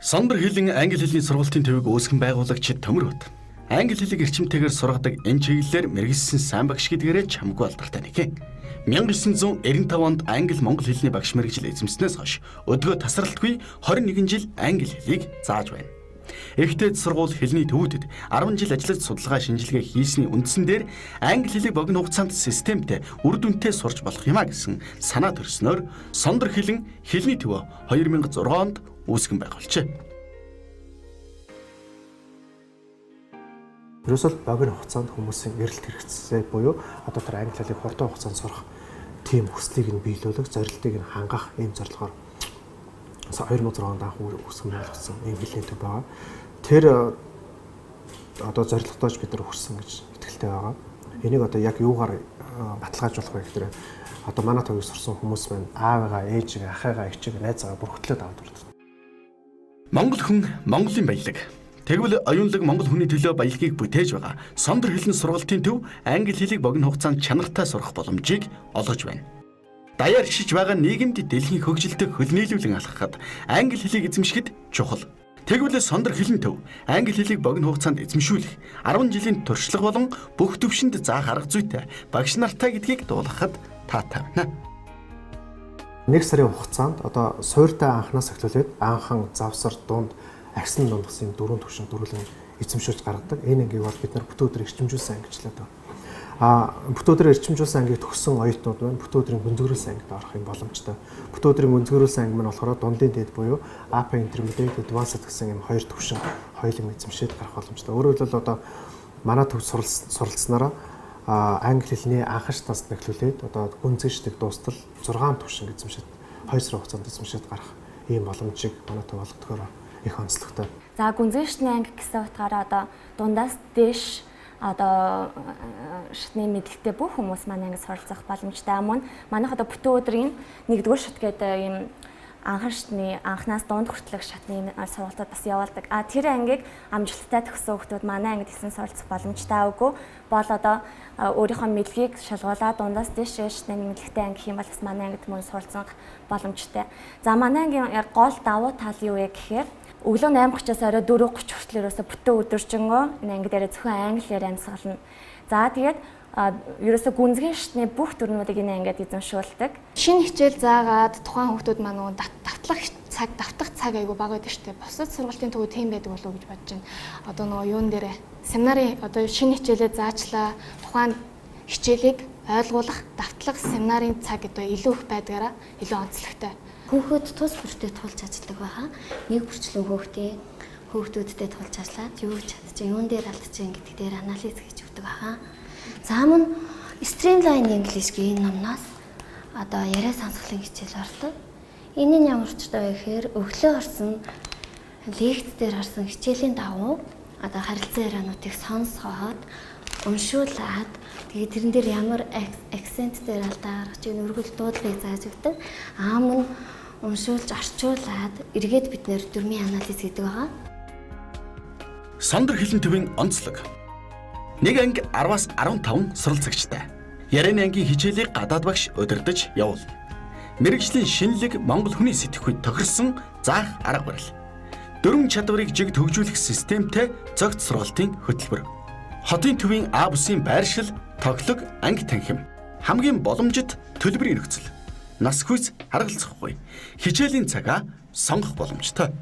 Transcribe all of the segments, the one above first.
Сандар хэлэн англи хэлний сургалтын төвийг үүсгэн байгуулагч Төмөр Бат. Англи хэлийг эрчимтэйгээр сургадаг энэ чиглэлээр мэргэжсэн сайн багш гэдгээрээ чамгүй алдартай нэг. 1995 онд англи-монгол хэлний багш мэргэжил эзэмснээс хойш өдгөө тасралтгүй 21 жил англи хэлийг зааж байна. Эхтэд сургууль хэлний төвүүдэд 10 жил ажиллаж судалгаа шинжилгээ хийсний үндсэн дээр англи хэлийг богино хугацаанд системтэй үр дүнтэй сурч болох юмаа гэсэн санаа төрснөөр Сандар хэлэн хэлний төвөө 2006 онд үүсгэн байгуулжээ. Ерөөсөө богино хугацаанд хүмүүсийн эрэлт хэрэгцээ буюу одоо тэр англи хэлийг хурдан хугацаанд сурах тийм хүслийг нь биелүүлэх, зорилтыг нь хангах ийм зорилгоор 2006 онд анх үүсгэн байгуулсан ийм хэлний төв байгаа. Тэр одоо зорилготойж бид нар хүрсэн гэж итгэлтэй байгаа. Энийг одоо яг юугаар баталгаажуулах вэ гэхээр одоо манай төвийг сурсан хүмүүс маань аавыгаа, ээжигээ, ахыгаа, эгчигээ, найзаагаа бүр хөтлөөд аваад урд. Монгол хүн Монголын баялаг. Тэгвэл оюунлаг монгол хүний төлөө баялагийг бүтээж байгаа Сандар хэлний сургалтын төв англи хэлийг богино хугацаанд чанартай сурах боломжийг олгож байна. Даяар хишиж байгаа нийгэмд дэлхийн хөгжилтэй хөлнөөлүүлэн алхахад англи хэлийг эзэмшихэд чухал. Тэгвэл Сандар хэлний төв англи хэлийг богино хугацаанд эзэмшүүлэх 10 жилийн туршлага болон бүх төвшөнд заах арга зүйтэй багш нартай гэдгийг дуулгахад таатай байна. Нэг сарын хугацаанд одоо суурьтай анхнаас эхлүүлээд анхан, завсар, дунд, агсан дундгсын дөрвөн төвшин дөрвөлэн эзэмшүүлж гаргадаг. Энэ ангийг бол бид нар бүтэн өдөр эрчимжүүлсэн ангичлаад байна. Бүтэн өдөр эрчимжүүлсэн ангийг төгссөн оюутнууд маань бүтэн өдрийн гүнзгийрүүлсэн ангид орох юм боломжтой. Бүтэн өдрийн гүнзгийрүүлсэн анги маань болохоор дундын дэд буюу Upper Intermediate Advanced гэсэн юм хоёр төвшин хоёулын эзэмшээд гарах боломжтой. Өөрөөр хэлбэл одоо манай төв суралцсанараа англи хэлний анхаш тасд эхлүүлээд одоо гүнзгийшдэг дуустал 6 төвшин эзэмшээд 2 сар хугацаанд эзэмшээд гарах ийм боломжийг манай төв олгодгоор их онцлогтой. За гүнзгийшний анги гэсэн утгаараа одоо дундаас дээш одоо шатны мэдлэгтэй бүх хүмүүс манай ангид суралцах боломжтой. Мөн манайх одоо бүтэн өдрийн 1-р шат гэдэг ийм анхаарчны анхнаас дунд хүртэлх шатны сургалтад бас явуулдаг. Тэр ангийг амжилттай төгссөн хүмүүс манай ангид хэлсэн суралцах боломжтой үгүй бол одоо өөрийнхөө мэдлэгийг шалгуулаад дундаас дээш шатны мэдлэгтэй анги гэх юм бол бас манай ангид мөн суралцах боломжтой. За манай ангийн гол давуу тал юу вэ гэхээр өглөө 8:30-аас орой 4:30 хүртэл ерөөсө бүтэн өдөржингөө энэ анги дээр зөвхөн англиар амьсгална. За тэгээд ерөөсө гүнзгий шатны бүх төрнүүдийг энэ ангиад эзэмшүүлдэг. Шинэ хичээл заагаад тухайн хүмүүс маань давтах цаг айгүй бага байдаг шүү дээ. Бусад сургалтын төвөө тийм байдаг болов уу гэж бодож байна. Одоо нөгөө юун дээрээ семинарын одоо шинэ хичээлээ заачлаа. Тухайн хичээлийг ойлгуулах, давтлах семинарын цаг гэдэг илүү их байдгаараа илүү онцлогтой. Хүүхэд тус бүртээ тулж ажилладаг байгаа. Нэг бүрчлэн хүүхдүүдтэй тулж ажиллаад юу чадчих, юун дээр алдчих гэдэг дээр анализ хийж өгдөг байгаа. За мөн Streamline English-ийн номноос одоо яриа сонсголын хичээл ордог. Энэ нь ямар ч вэ гэхээр өглөө орсон лекц дээр орсон хичээлийн давуу одоо харилцан яриануудыг сонсгоод уншуулад тэгээд тэрэн дээр ямар акцент дээр алдаа гаргаж ийн өргөл дуудлагыг зааж өгдөг. Мөн уншуулж орчуулад эргээд бид нэр дөрмийн анализ хийдэг байгаа. Сандар хэлний төвийн онцлог. Нэг анги 10-аас 15 суралцагчтай. Ярианы ангийн хичээлийг гадаад багш удирдах явуул. Мэргэжлийн шинэлэг Монгол хүний сэтгэхүйд тохирсон заах арга барил. Дөрвөн чадварыг жигд хөгжүүлэх системтэй цогц сургалтын хөтөлбөр. Хотын төвийн А бүсийн байршил, тоглог, анги танхим. Хамгийн боломжит төлбөрийн нөхцөл. Нас хүс харгалзахгүй. Хичээлийн цагаа сонгох боломжтой.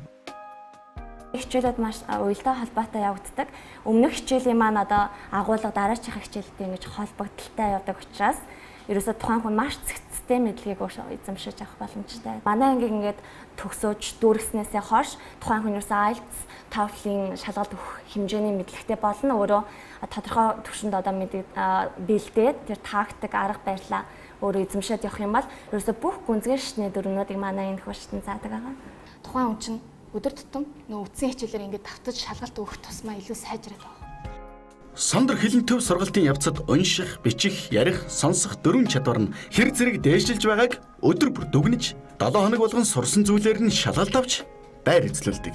Хичээлүүд маш уялдаа холбоотой явагддаг. Өмнөх хичээлийн маань одоо агуулга дараачихын хичээлтэй ингэж холбогдолтой явдаг учраас ерөөсөө тухайн хүн маш цэгцтэй мэдлэгийг эзэмшиж авах боломжтой. Манай ангийг ингээд төгсөөж дүүргэснээсээ хойш тухайн хүн ерөөсөө IELTS, TOEFL-ийн шалгалт өгөх хэмжээний мэдлэгтэй болно. Өөрөө тодорхой түвшинд одоо бэлдээд тэр тактик арга барилаа өөрөө эзэмшээд явах юм бол ерөөсөө бүх гүнзгий шатны дөрвнүүдийг манай энэ хурцтан заадаг байгаа. Тухайн хүн чинь өдөр тутам нөө үтсэн хичээлээр ингээд давтаж шалгалт өгөх тусмаа илүү сайжраад байгаа. Сандар хэлний төв сургалтын явцад унших, бичих, ярих, сонсох дөрвөн чадвар нь хэр зэрэг дээшилж байгааг өдөр бүр дүгнэж 7 хоног болгон сурсан зүйлээр нь шалгалт авч байр эзлүүлдэг.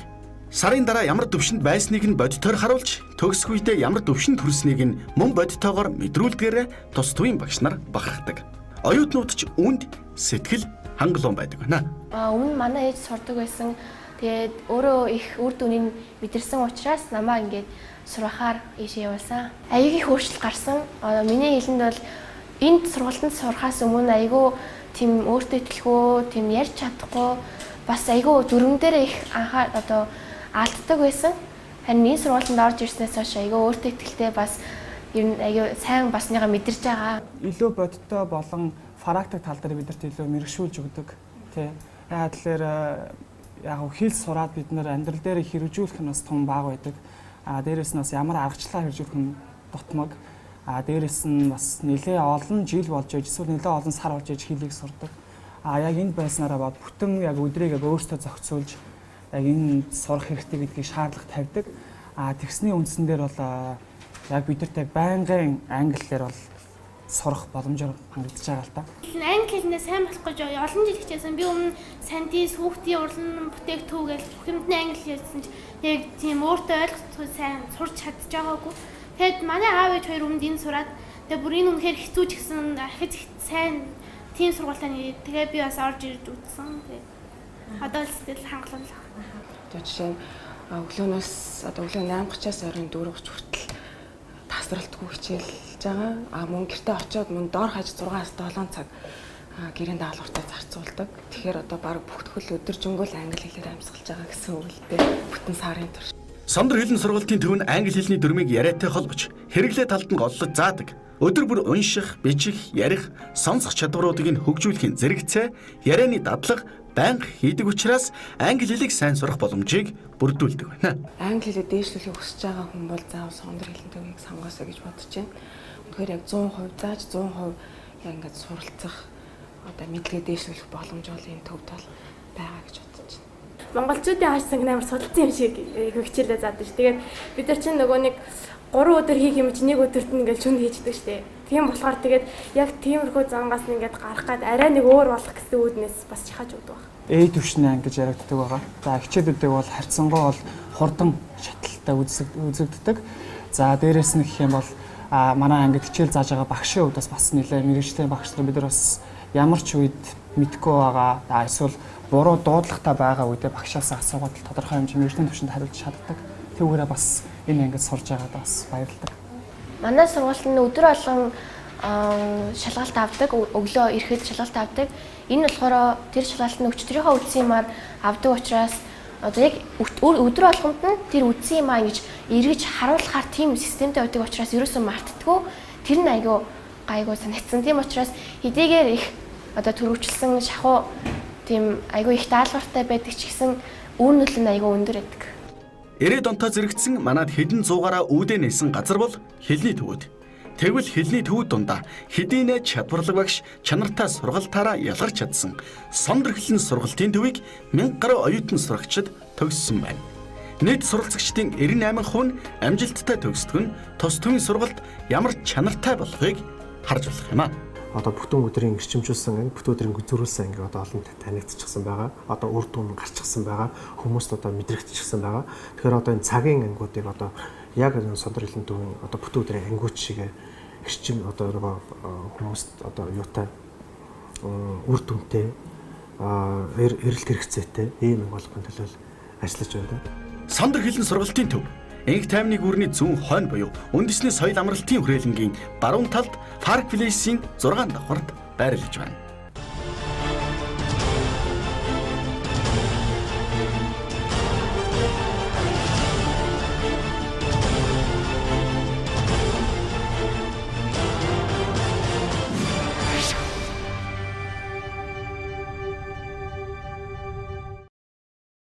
Сарын дараа ямар төвшөнд байсныг нь бодитоор харуулж, төгсөх үедээ ямар төвшөнд хүрснийг нь мөн бодитоогоор мэдрүүлдгээрээ тус төвийн багш нар бахархдаг. Оюутнууд ч үүнд сэтгэл хангалуун байдаг байна. Өмнө манай ээж сурдаг байсан Тэгээд өөрөө их үр дүнийг мэдэрсэн учраас намаа ингээд сурахаар ийшээ явуулсан. Аяг их өөрчлөлт гарсан. Миний хэлэнд бол энд сургалтанд сурахаас өмнө айгүй тийм өөртөө итгэлгүй, тийм ярьж чадахгүй, бас айгүй дүрм дээр их алддаг байсан. Харин энэ сургалтанд орж ирснээс хойш айгүй өөртөө итгэлтэй бас ер нь айгүй сайн басныгаа мэдэрч байгаа. Илүү бодиттой болон практик тал дээр бидэрт илүү мэрэгшүүлж өгдөг. Тэ. Яагаад тэгэхээр яг хэл сураад бид нэр амьдрал дээр хэрэгжүүлэх нь бас том баг байдаг. Дээрээс нь бас ямар аргачлалаар хэрэгжүүлэх нь дутмаг. Дээрээс нь бас нэлээ олон жил болж ээж эсвэл нэлээ олон сар болж ээж хэлийг сурдаг. Яг энд байснараа бүтэн яг өдрийг яг өөртөө зохицуулж яг энэ сурах хэрэгтэй гэдгийг шаардлага тавьдаг. Тэгсний үндсэн дээр бол яг бидэрт яг байнгын англиэр бол сурах боломжоор хангагдаж байгаа л та. Англи хэлнээ сайн болох гэж олон жил хичээсэн. Би өмнө сантис, хүүхдийн урлан бүтээгдэхүүн гэж бүх юмд англи хэлсэн чинь яг тийм өөртөө ойлгохгүй сайн сурч чадчих байгаагүй. Тэгэд манай аав ээж хоёр өмнөд энэ сураад тэгээ бүр энэ үнэхээр хэцүү ч гэсэн архиц сайн тийм сургалтаа нэрээ. Тэгээ би бас орж ирж үзсэн. Тэгээ одоо л сэтгэл хангалуунлаа. Одоо жишээ нь өглөөнөөс өглөө 8:30-аас оройн 4:30 хүртэл тасралтгүй хичээлж байгаа. Мөн гэртээ очиод мөн доор хаж 6-аас 7 цаг гэрийн даалгавртаа зарцуулдаг. Тэгэхээр одоо баг бүх төгөл өдөржингөө англи хэлээр амьсгалж байгаа гэсэн үг л дээ. Бүтэн сарын турш. Сандар хэлний сургалтын төв нь англи хэлний дүрмийг яриатай холбож хэрэглээ талд нь голлож заадаг. Өдөр бүр унших, бичих, ярих, сонсох чадваруудыг нь хөгжүүлэхийн зэрэгцээ, ярианы дадлага байнга хийдэг учраас англи хэлийг сайн сурах боломжийг бүрдүүлдэг байна. Англи хэлээ дээшлүүлэх хүсэж байгаа хүн бол заавал сандар хэлний төвийг сонгоосоо гэж бодож байна. Тэгэхээр яг 100% зааж 100% яг ингээд суралцах одоо мэдлэгээ дээшлүүлэх боломж бол энэ төвд бол байгаа гэж бодож байна. Монголчуудын хаш сангийн амар судалсан юм шиг хөгжүүлээ заадаг ш. Тэгээд бид нар чинь нөгөө нэг 3 өдөр хийх юм чи 1 өдөрт нь ингээл шүн хийждэг штэ. Тийм болохоор тэгээд яг тиймэрхүү зангаас нь ингээд гарах гад арай нэг өөр болох гэсэн үүднээс бас чихаж өгдөг баг. A төвшний анги гэж яригддаг байгаа. За хичээлүүдийг бол харьцангуй бол хурдан шаталтай үзэгддэг. За дээрэс нь гэх юм бол манай ангид хичээл зааж байгаа багшийн хувьд бас нэлээд мэрэгжлийн багш нар бид нар бас ямар ч үед мэдгүй байгаа. Эсвэл буруу дуудлагатай байгаа үедээ багшаас асуугаад тодорхой хэмжээ мэрэгжлийн түвшинд хариулж чаддаг. Тэгвэрээ бас энэ ангид сурж байгаад бас баярлалаа. Манай сургуульд нь өдөр болгон шалгалт авдаг, өглөө ирэхэд шалгалт авдаг. Энэ болохоор тэр шалгалтанд өчтөрийнхөө үтсэн юмар авдаг учраас одоо яг өдөр болгонд нь тэр үтсэн юмаа ингэж эргэж харуулахаар тийм системтэй байдаг учраас ерөөсөө мартдаггүй. Тэр нь айгүй санагдсан. Тийм учраас хэдийгээр их одоо төрөвчлсөн шахуу тийм айгүй их даалгавартай байдаг ч гэсэн үр нөлөө нь айгүй өндөр байдаг. 90 онтой зэрэгцсэн манад хэдэн зуугаараа үүдэ нээсэн газар бол хэлний төвүүд. Тэгвэл хэлний төвүүд дундаа хэдийнэ чадварлаг багш чанартай сургалтаараа ялгарч чадсан сандар хэлний сургалтын төвийг 1000 гаруй оюутан сурагчид төгссөн байна. Нийт суралцагчдын 98% нь амжилттай төгсдөг нь тус төвийн сургалт ямар чанартай болохыг харж болох юм аа. Одоо бүтэн өдрийн гэрчимжүүлсэн анги, бүтэн өдрийн зөрүүлсэн анги одоо олонт танигдчихсан байгаа. Одоо үр дүн гарчихсан байгаа. Хүмүүст одоо мэдрэгдчихсэн байгаа. Тэгэхээр одоо энэ цагийн ангиудыг одоо яг энэ сандар хэлний төвийн одоо бүтэн өдрийн ангиуд шигээ гэрчим одоо хүмүүст одоо юутай үр дүнтэй эрэлт хэрэгцээтэй ийм болгохын төлөө ажиллаж байна. Сандар хэлний сургалтын төв Энх таймны гүрний зүүн хойно буюу үндэсний соёл амралтын хүрээлэнгийн баруун талд Park Place-ийн 6 давхарт байрлаж байна.